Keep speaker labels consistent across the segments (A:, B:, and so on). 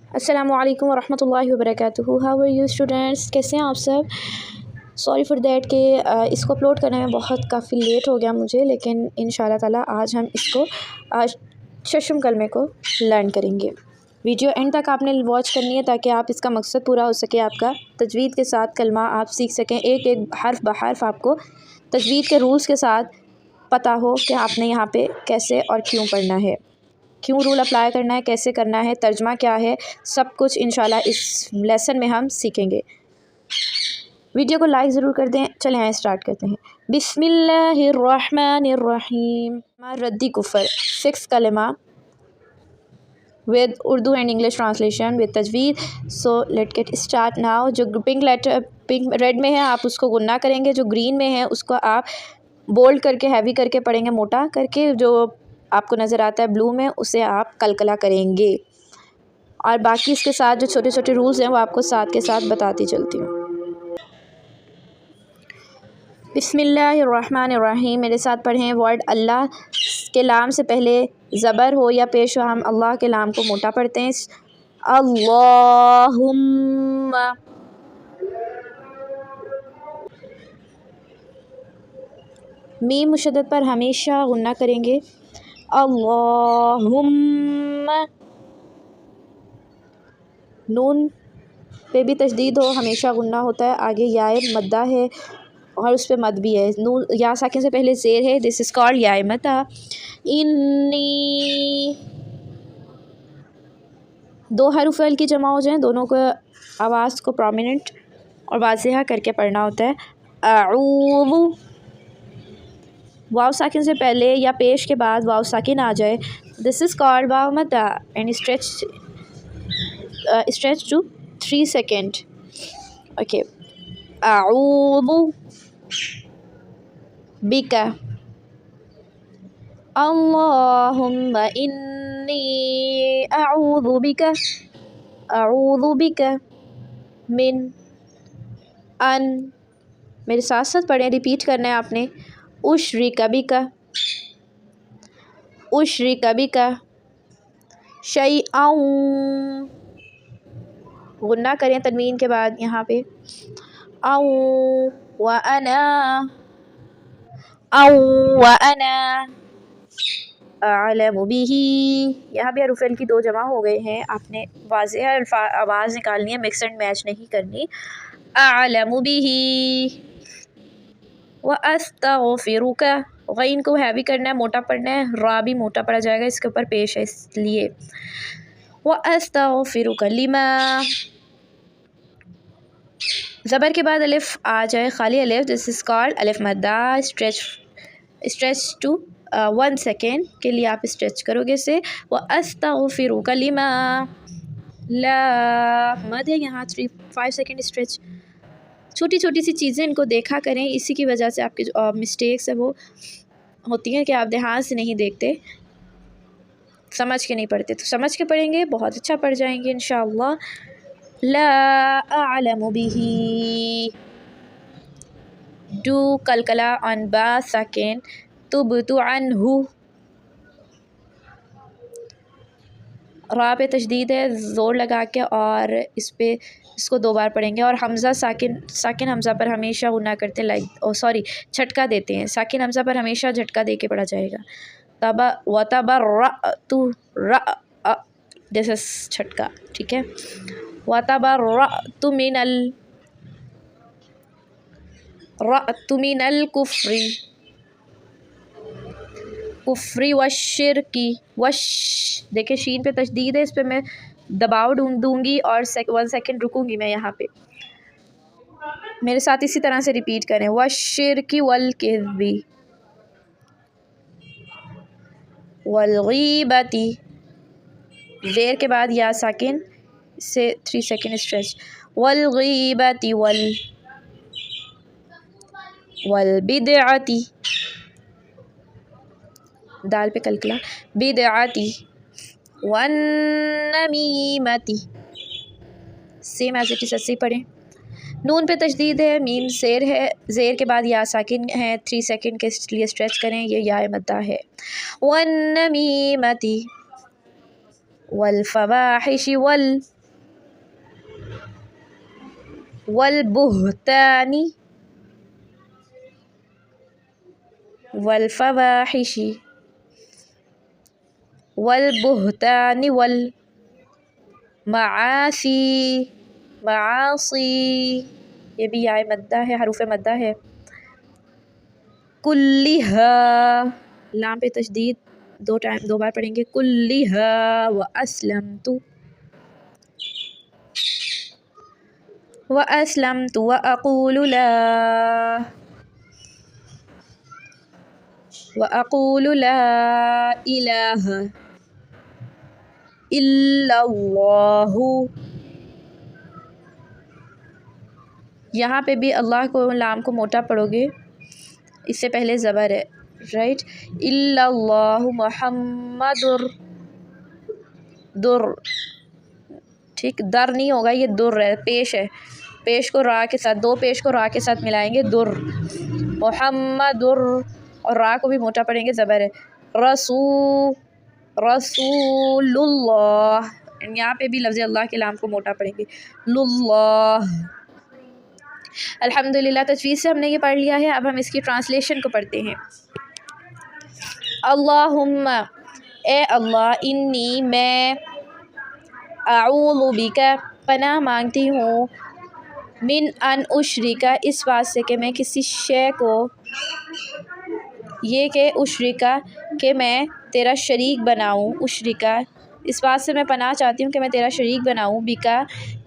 A: अस्सलामु अलैकुम वरहमतुल्लाहि वबरकातुहू। हाउ आर यू स्टूडेंट्स, कैसे हैं आप सब। सॉरी फॉर दैट कि इसको अपलोड करने में काफ़ी लेट हो गया मुझे, लेकिन इंशाल्लाह ताला आज हम इसको आज शशम कलमे को लर्न करेंगे। वीडियो एंड तक आपने वॉच करनी है ताकि आप इसका मकसद पूरा हो सके, आपका तजवीद के साथ कलमा आप सीख सकें, एक एक हर्फ ब हर्फ आपको तजवीद के रूल्स के साथ पता हो कि आपने यहाँ पे कैसे और क्यों पढ़ना है, क्यों रूल अप्लाई करना है, कैसे करना है, तर्जमा क्या है, सब कुछ इंशाल्लाह इस लेसन में हम सीखेंगे। वीडियो को लाइक ज़रूर कर दें। चलें आए स्टार्ट करते हैं। बिस्मिल्लाहिर्रहमानिर्रहीम। रद्दी कुफर 6 कलमा with Urdu and English translation with tajweed. So let's get start now. जो पिंक लेटर पिंक रेड में है आप उसको गुन्ना करेंगे, जो ग्रीन में है उसको आप बोल्ड करके हैवी करके पढ़ेंगे, मोटा करके। जो आपको नज़र आता है ब्लू में उसे आप कलकला करेंगे, और बाकी इसके साथ जो छोटे छोटे रूल्स हैं वो आपको साथ के साथ बताती चलती हूँ। बिस्मिल्लाहिर्रहमानिर्रहीम। मेरे साथ पढ़ें वर्ड अल्लाह के लाम से पहले ज़बर हो या पेश हो, हम अल्लाह के लाम को मोटा पढ़ते हैं। अल्लाहुम्मा, मीम मुशद्दद पर हमेशा गुन्ना करेंगे। अल्लाहुम्मा, नून पे भी तशदीद हो, हमेशा गुन्ना होता है। आगे याए मद्दा है और उस पर मद भी है। नून या साकिन से पहले ज़ेर है, दिस इज़ कॉल्ड याए मद्दा। इन्नी, दो हरूफ अल की जमा हो जाएं, दोनों को आवाज़ को प्रोमिनेंट और वाज़ेहा करके पढ़ना होता है। अऊज़ु, वाव साकिन से पहले या पेश के बाद वाव साकिन आ जाए, दिस इज़ कॉल्ड वाव मद्दा and stretch to 3 seconds. Okay. अऊज़ु बिका, अल्लाहुम्मा इन्नी अऊज़ु बिका मिन अन, मेरे साथ साथ पढ़ें, रिपीट करना है आपने। उशरिका बिका शैअन, गुन्ना करें तनवीन के बाद यहाँ पे। औ व अना अअलमु बिही, यहाँ भी हरूफ़ की दो जमा हो गए हैं, आपने वाज़ेह आवाज़ निकालनी है, मिक्स एंड मैच नहीं करनी। अअलमु बिही व अस्तग़फिरुका, गैन को हैवी करना है, मोटा पढ़ना है, रा भी मोटा पड़ा जाएगा, इसके ऊपर पेश है इसलिए। व अस्तग़फिरुका लिमा, ज़बर के बाद अलिफ आ जाए, खाली अलिफ, दिस इज़ कॉल्ड अलिफ मद्दा। स्ट्रेच टू 1 सेकेंड के लिए आप स्ट्रेच करोगे इसे। व अस्तग़फिरुका लिमा, ला मद है यहाँ 5 सेकेंड स्ट्रेच। छोटी छोटी सी चीज़ें इनको देखा करें, इसी की वजह से आपकी जो मिस्टेक्स है वो होती हैं कि आप ध्यान से नहीं देखते, समझ के नहीं पढ़ते। तो समझ के पढ़ेंगे, बहुत अच्छा पढ़ जाएंगे इंशाअल्लाह। ला अअलमु बिही, डू कलकला ऑन बा सेकेंड, तुबतु अन्हु, रा पे तशदीद है, ज़ोर लगा के, और इसको 2 बार पढ़ेंगे। और हमज़ा साकिन हमज़ा पर हमेशा गुन्ना करते हैं, झटका देते हैं। साकिन हमज़ा पर हमेशा झटका दे के पढ़ा जाएगा। तबा व तबर्रअतु, दिस इज़ झटका, ठीक है। व तबर्रअतु मिनल कुफ्री वश्शिरकी, वश, देखिए शीन पे तशदीद है, इस पे मैं दबाव दूंगी और 1 सेकेंड रुकूंगी मैं यहाँ पे। मेरे साथ इसी तरह से रिपीट करें। वश्शिरकी वल किज़्बी वल गीबती, ज़ेर के बाद या साकिन से 3 सेकेंड स्ट्रेच। वल गीबती वल बिदअती, दाल पे कलकला, बिदअती वन नमीमती, सेम एज इट इज़ ऐसे ही पढ़ें। नून पे तशदीद है, मीम ज़ेर है, ज़ेर के बाद या साकिन है, 3 सेकेंड के लिए स्ट्रेच करें, ये या मद्दा है। वन नमीमती वल फवाहिश वल والبهتان والفواحش والبهتان والمعاصي معاصی، یہ بھی یا مدہ ہے، حروف مدہ ہے. کلھا، لام پہ تشدید، دو بار پڑھیں گے. کلھا وَأَسْلَمْتُ وَأَقُولُ لَا إِلَٰهَ إِلَّا اللَّهُ. یہاں پہ بھی اللہ کو، لام کو موٹا پڑھو گے، اس سے پہلے زبر ہے، رائٹ. إِلَّا اللَّهُ محمد در، ٹھیک، در نہیں ہوگا، یہ در ہے، پیش ہے، پیش کو را کے ساتھ، دو پیش کو را کے ساتھ ملائیں گے، در. محمد اور را کو بھی موٹا پڑھیں گے، زبر ہے. رسول اللہ، یہاں پہ بھی لفظ اللہ کے لام کو موٹا پڑھیں گے، للہ. الحمدللہ تجوید سے ہم نے یہ پڑھ لیا ہے. اب ہم اس کی ٹرانسلیشن کو پڑھتے ہیں. اللہم، اے اللہ، انی، میں، اعوذ بک، پناہ مانگتی ہوں، من ان اشرکا، اس بات سے کہ میں کسی شے کو، یہ کہ اشرکا، کہ میں تیرا شریک بناؤں، اشرکا، اس بات سے میں پناہ چاہتی ہوں کہ میں تیرا شریک بناؤں، بکا،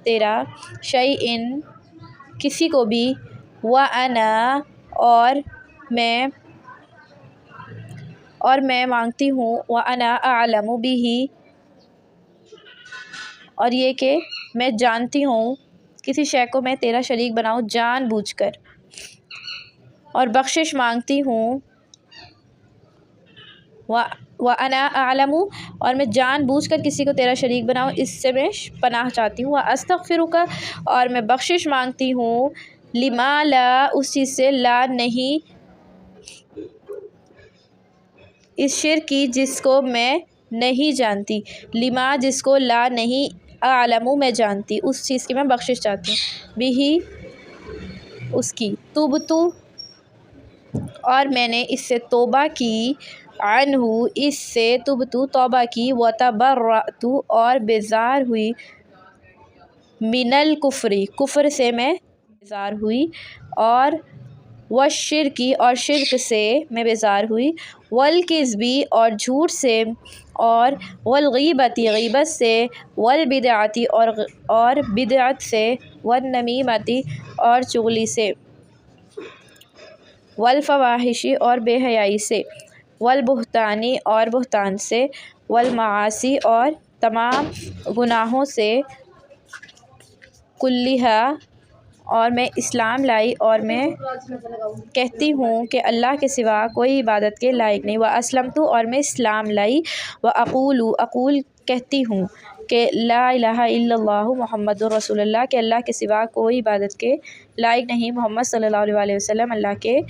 A: تیرا، شیئن، کسی کو بھی، وَأَنَا، اور میں مانگتی ہوں، وَأَنَا أَعْلَمُ بِهِ، اور یہ کہ میں جانتی ہوں، کسی شے کو میں تیرا شریک بناؤں جان بوجھ کر، اور بخشش مانگتی ہوں، وَأَنَا أَعْلَمُ، اور میں جان بوجھ کر کسی کو تیرا شریک بناؤں، اس سے میں پناہ چاہتی ہوں. وَأَسْتَغْفِرُكَ، اور میں بخشش مانگتی ہوں، لِمَا لا، اس چیز سے، لا نہیں، اس شرک کی جس کو میں نہیں جانتی، لما، جس کو، لا نہیں، اعلم، میں جانتی، اس چیز کی میں بخشش چاہتی ہوں، بھی، اس کی. تُبْتُ، اور میں نے اس سے توبہ کی، عنہ، اس سے، تُبْتُ، توبہ کی، وَتَبَرَّأْتُ، اور بیزار ہوئی، من الکفر، کفر سے میں بیزار ہوئی، اور والشرکی، اور شرک سے میں بیزار ہوئی، والکذبی، اور جھوٹ سے، اور والغیبتی، غیبت سے، والبدعتی، اور بدعت سے، والنمیمتی، اور چغلی سے، والفواحشی، اور بے حیائی سے، والبہتانی، اور بہتان سے، والمعاصی، اور تمام گناہوں سے، کلھا، اور میں اسلام لائی، اور میں کہتی ہوں کہ اللہ کے سوا کوئی عبادت کے لائق نہیں. وَأَسْلَمْتُ، اور میں اسلام لائی. وَأَقُولُ کہتی ہوں کہ لا الہ الا اللہ محمد رسول اللہ، کہ اللہ کے سوا کوئی عبادت کے لائق نہیں، محمد صلی اللہ علیہ وسلم اللہ کے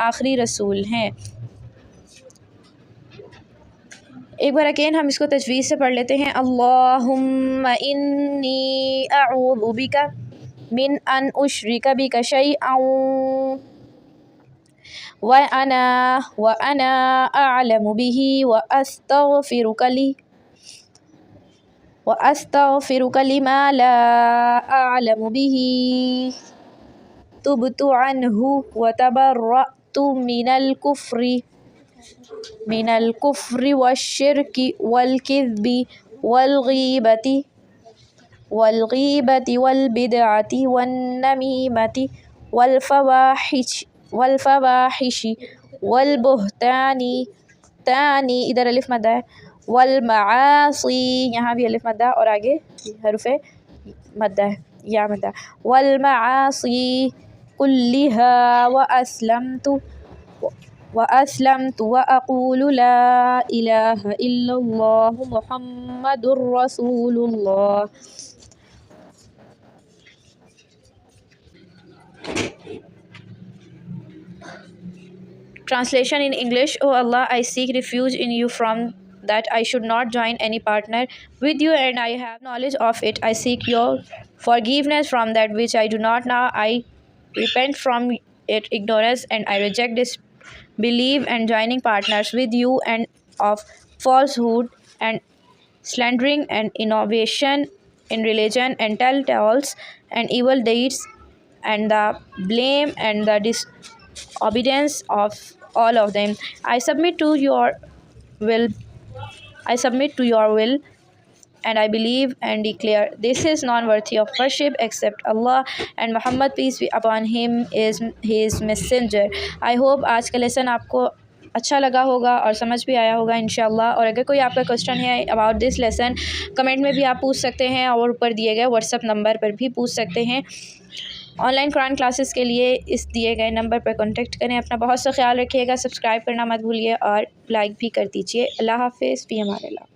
A: آخری رسول ہیں. ایک بار اگین ہم اس کو تجوید سے پڑھ لیتے ہیں. اللہم انی اعوذ بک من ان اشرک بک شیئا وَأَنَا أَعْلَمُ بِهِ وَأَسْتَغْفِرُكَ لِمَا لَا أَعْلَمُ بِهِ تُبْتُ عَنْهُ وَتَبَرَّأْتُ من الكفر والشرك والكذب والغيبة والبدعة والنميمة والفواحش والبهتان، تانی ادھر الف مدہ ہے، والمعاصی، یہاں بھی الف مدہ، اور آگے حرف مدہ ہے، یا مدہ، والمعاصی کلھا وأسلمت وأقول لا إله إلا الله محمد رسول الله. Translation in English. Oh Allah, I seek refuge in you from that I should not join any partner with you, and I have knowledge of it. I seek your forgiveness from that which I do not know. I repent from it ignorance, and I reject this belief and joining partners with you, and of falsehood and slandering and innovation in religion and tell-tales and evil deeds and the blame and the disobedience of all of them. I submit to your will. I submit to your will, and I believe and declare this is non worthy of worship except Allah, and Muhammad peace be upon him is his messenger. I hope आज का lesson आपको अच्छा लगा होगा और समझ भी आया होगा इंशाल्लाह। और अगर कोई आपका क्वेश्चन है अबाउट दिस लेसन कमेंट में भी आप पूछ सकते हैं और ऊपर दिए गए व्हाट्सअप नंबर पर भी पूछ सकते हैं। ऑनलाइन कुरान क्लासेस के लिए इस दिए गए नंबर पर कांटेक्ट करें। अपना बहुत सा ख्याल रखिएगा, सब्सक्राइब करना मत भूलिए और लाइक भी कर दीजिए। अल्लाह हाफिज़, फ़ी अमान अल्लाह।